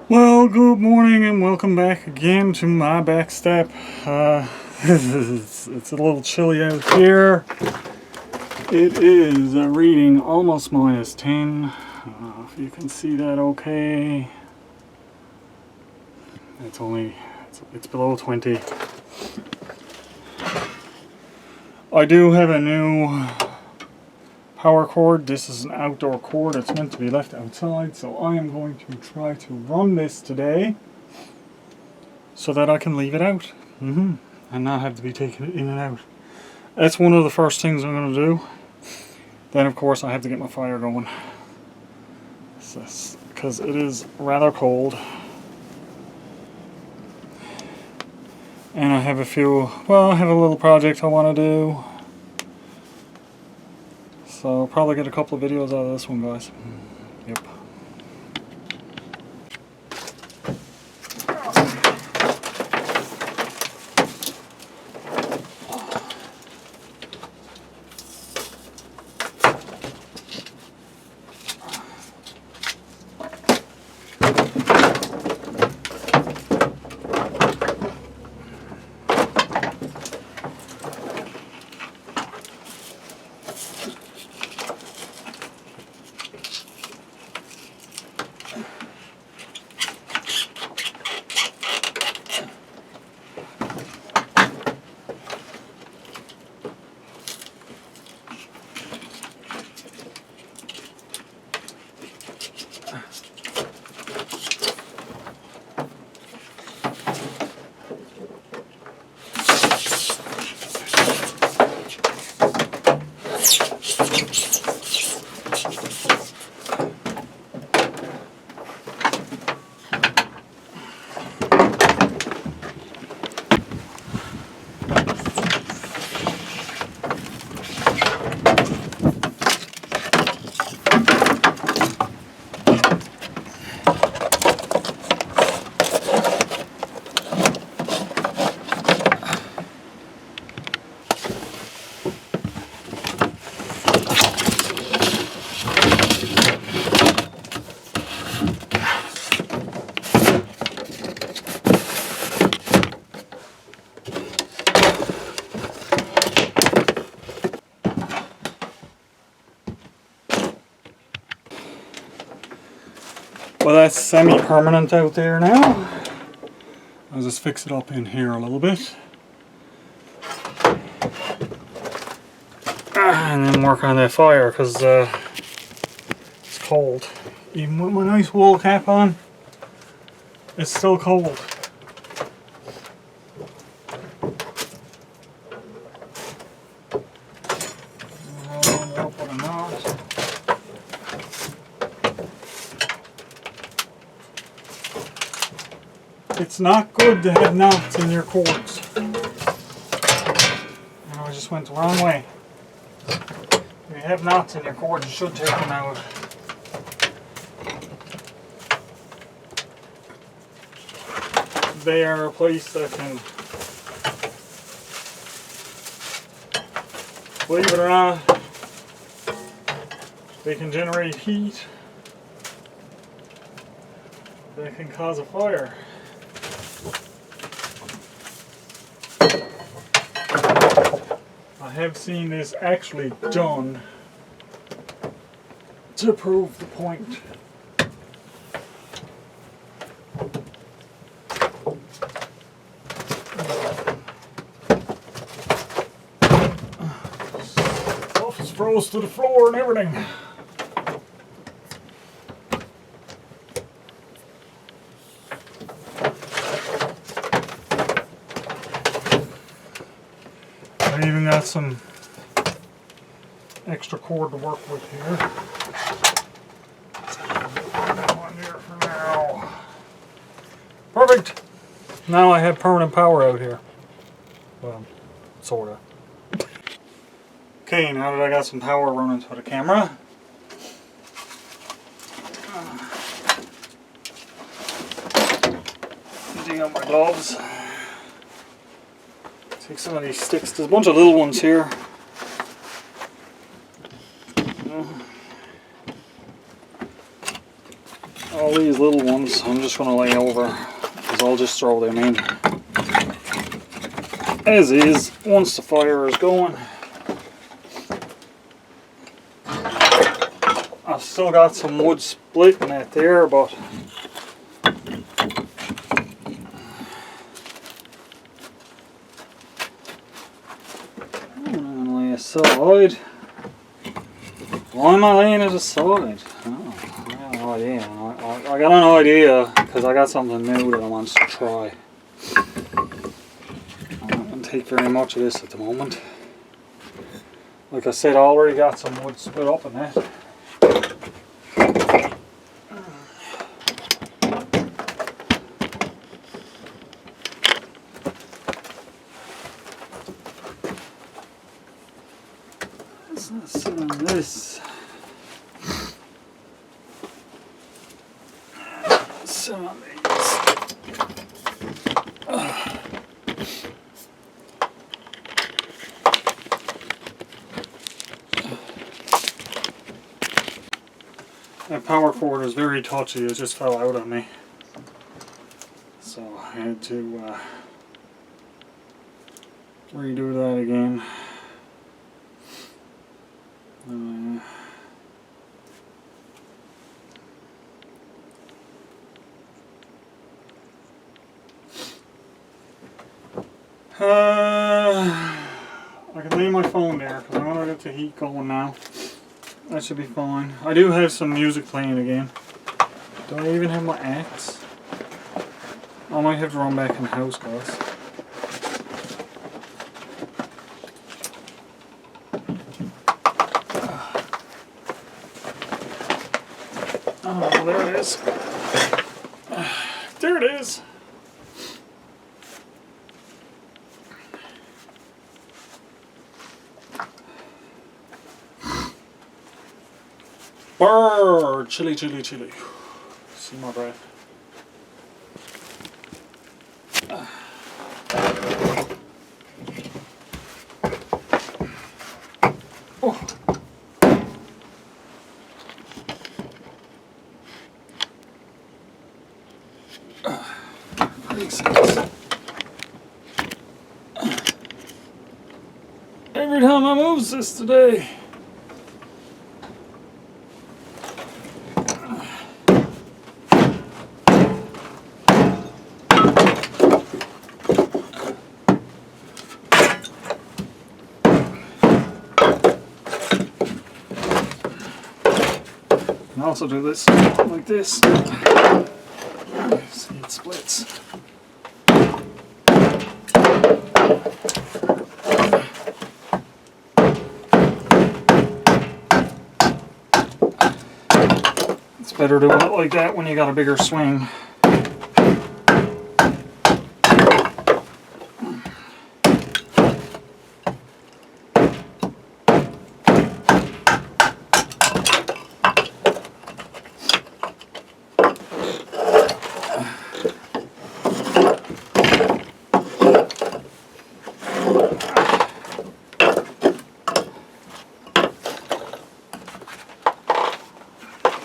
Well, good morning and welcome back again to my back step. It's a little chilly out here. It is reading almost -10. If you can see that okay. It's below 20. I do have a new power cord. This is an outdoor cord. It's meant to be left outside, so I am going to try to run this today so that I can leave it out and not have to be taking it in and out. That's one of the first things I'm going to do. Then of course I have to get my fire going because it is rather cold, and I have I have a little project I want to do. So I'll probably get a couple of videos out of this one, guys. Yep. Well, that's semi-permanent out there now. I'll just fix it up in here a little bit. And then work on that fire because it's cold. Even with my nice wool cap on, it's still cold. It's not good to have knots in your cords. I just went the wrong way. If you have knots in your cords, you should take them out. They are a place that can, believe it or not, they can generate heat that can cause a fire. I have seen this actually done to prove the point. Stuff is froze to the floor and everything. I even got some extra cord to work with here. One here for now. Perfect. Now I have permanent power out here. Well, sorta. Okay, now that I got some power running to the camera, dig out my gloves. Take some of these sticks. There's a bunch of little ones here. all these little ones I'm just going to lay over, because I'll just throw them in as is once the fire is going. I've still got some wood splitting it there, but I'm going to lay aside. Why am I laying it aside? Oh, I got no idea. I got an idea because I got something new that I want to try. I don't take very much of this at the moment. Like I said, I already got some wood split up in that. Let's sit on this. Sit on these. That power cord is very touchy, it just fell out on me. So I had to redo that again. I can leave my phone there because I'm going to get the heat going now. That should be fine. I do have some music playing again. Do I even have my axe? I might have to run back in the house, guys. Oh, there it is. There it is. Brrr! Chili, chili, chili. See my breath. Oh. Every time I move this today. I can also do this like this. See, it splits. It's better doing it like that when you got a bigger swing.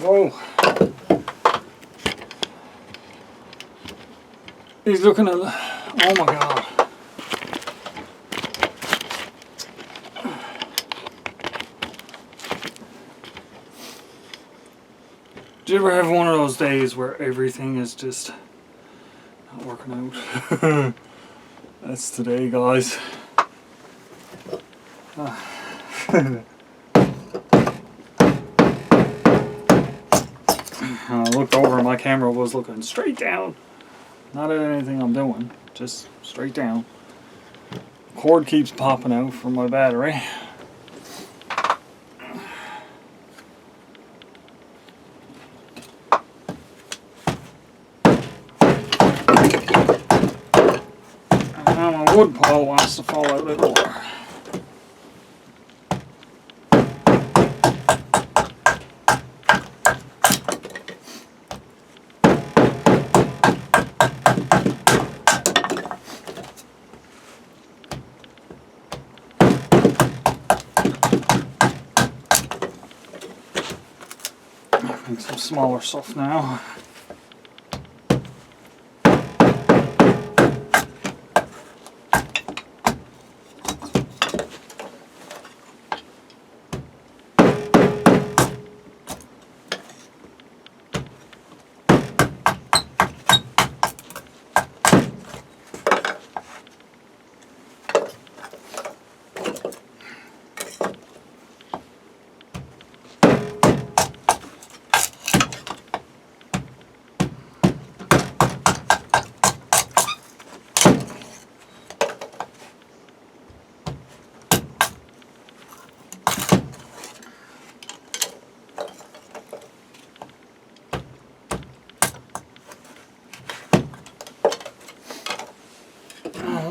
Whoa. He's looking at, oh my god. Do you ever have one of those days where everything is just not working out? That's today, guys. I looked over and my camera was looking straight down. Not at anything I'm doing, just straight down. Cord keeps popping out from my battery. And now my wood pile wants to fall out of the door. Make some smaller stuff now.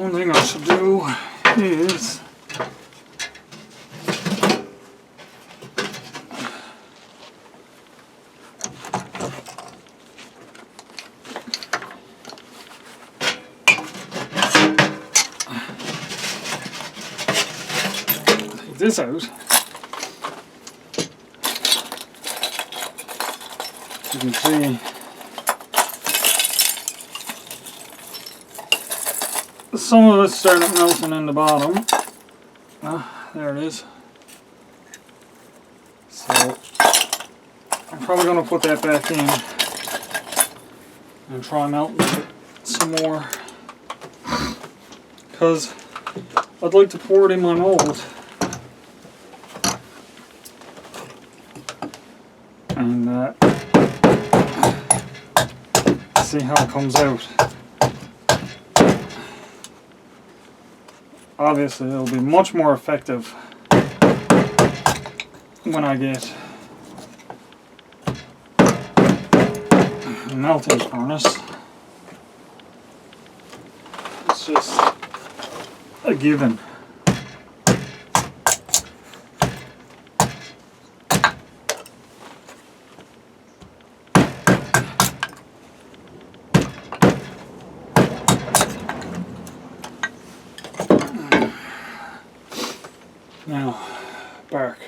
One thing I should do is take this out. You can see some of it's starting melting in the bottom. There it is. So I'm probably going to put that back in and try melting it some more, because I'd like to pour it in my mold and see how it comes out. Obviously it'll be much more effective when I get a melting furnace. It's just a given. Now, bark.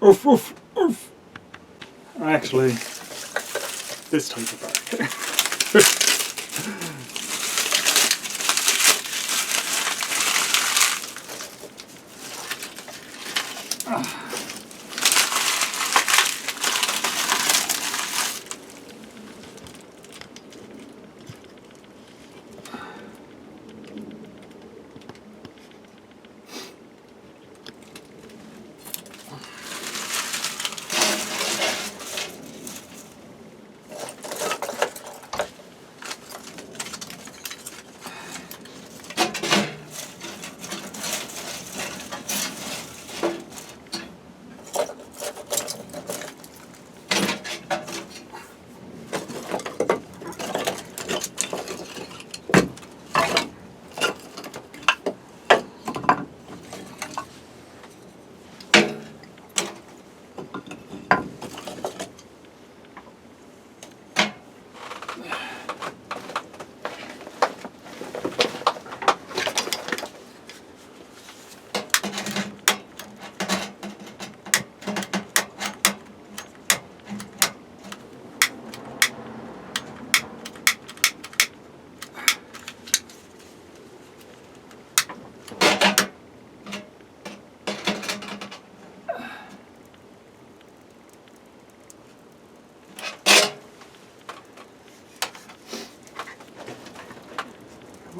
Oof, oof, oof. Actually, this type of bark.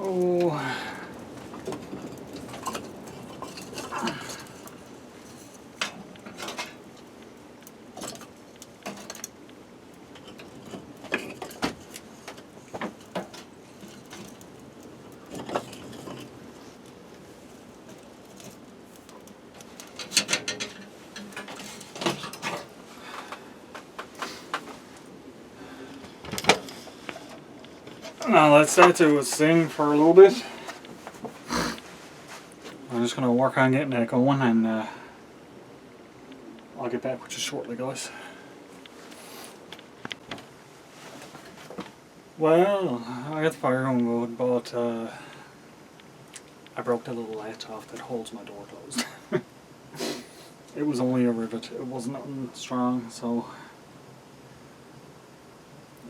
Oh. Now let's set to a sing for a little bit. I'm just going to work on getting that going, and I'll get back with you shortly, guys. Well, I got the fire going good, but I broke the little latch off that holds my door closed. It was only a rivet, it wasn't nothing strong, so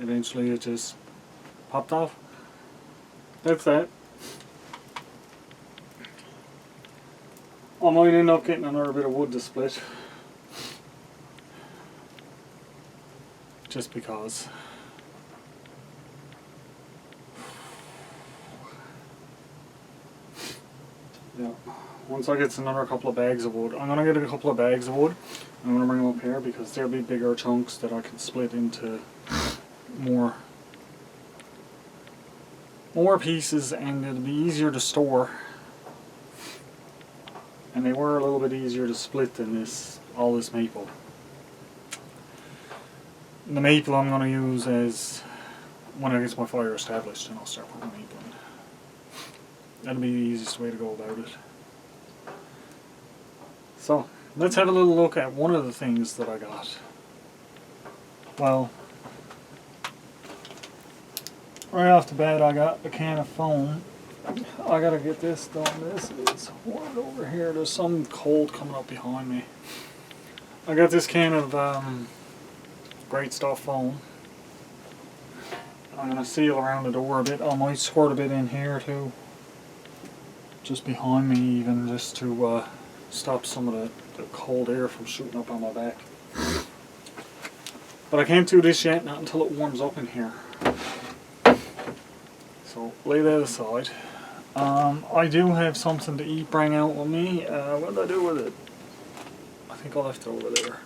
eventually it just popped off. That's that. I might end up getting another bit of wood to split. Just because. Yeah. Once I get another couple of bags of wood, I'm going to get a couple of bags of wood. I'm going to bring them up here because there'll be bigger chunks that I can split into more pieces, and it'll be easier to store. And they were a little bit easier to split than all this maple. The maple I'm going to use as when I get my fire established, and I'll start putting maple in. That'll be the easiest way to go about it. So, let's have a little look at one of the things that I got. Well, right off the bat I got a can of foam. I gotta get this done. This is hard over here. There's some cold coming up behind me. I got this can of Great Stuff foam. I'm gonna seal around the door a bit. I might squirt a bit in here too. Just behind me even, just to stop some of the cold air from shooting up on my back. But I can't do this yet, not until it warms up in here. So lay that aside. I do have something to eat bring out with me. What did I do with it? I think I left it over there.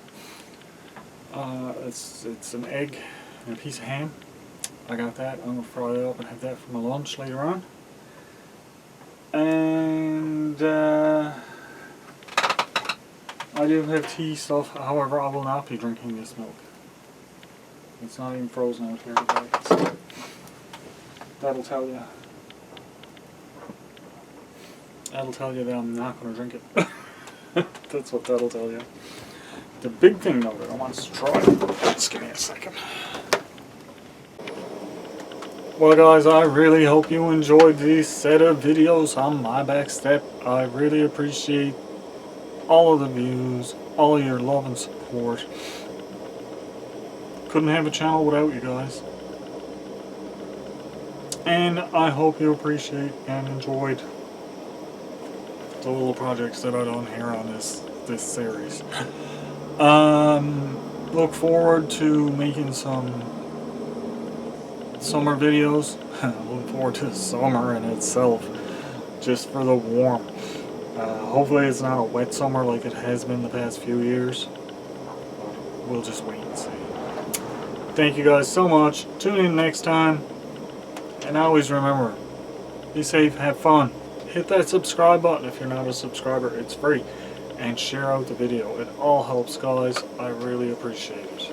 It's an egg and a piece of ham. I got that. I'm going to fry it up and have that for my lunch later on. And I do have tea stuff, however I will not be drinking this milk. It's not even frozen out here today, so that'll tell you. That'll tell you that I'm not going to drink it. That's what that'll tell you. The big thing though that I want to try, just give me a second. Well guys, I really hope you enjoyed this set of videos on my back step. I really appreciate all of the views, all of your love and support. Couldn't have a channel without you guys. And I hope you appreciate and enjoyed the little projects that I've done here on this series. Look forward to making some summer videos. Look forward to summer in itself, just for the warm. Hopefully it's not a wet summer like it has been the past few years. We'll just wait and see. Thank you guys so much. Tune in next time. And always remember, be safe, have fun. Hit that subscribe button if you're not a subscriber. It's free. And share out the video. It all helps, guys. I really appreciate it.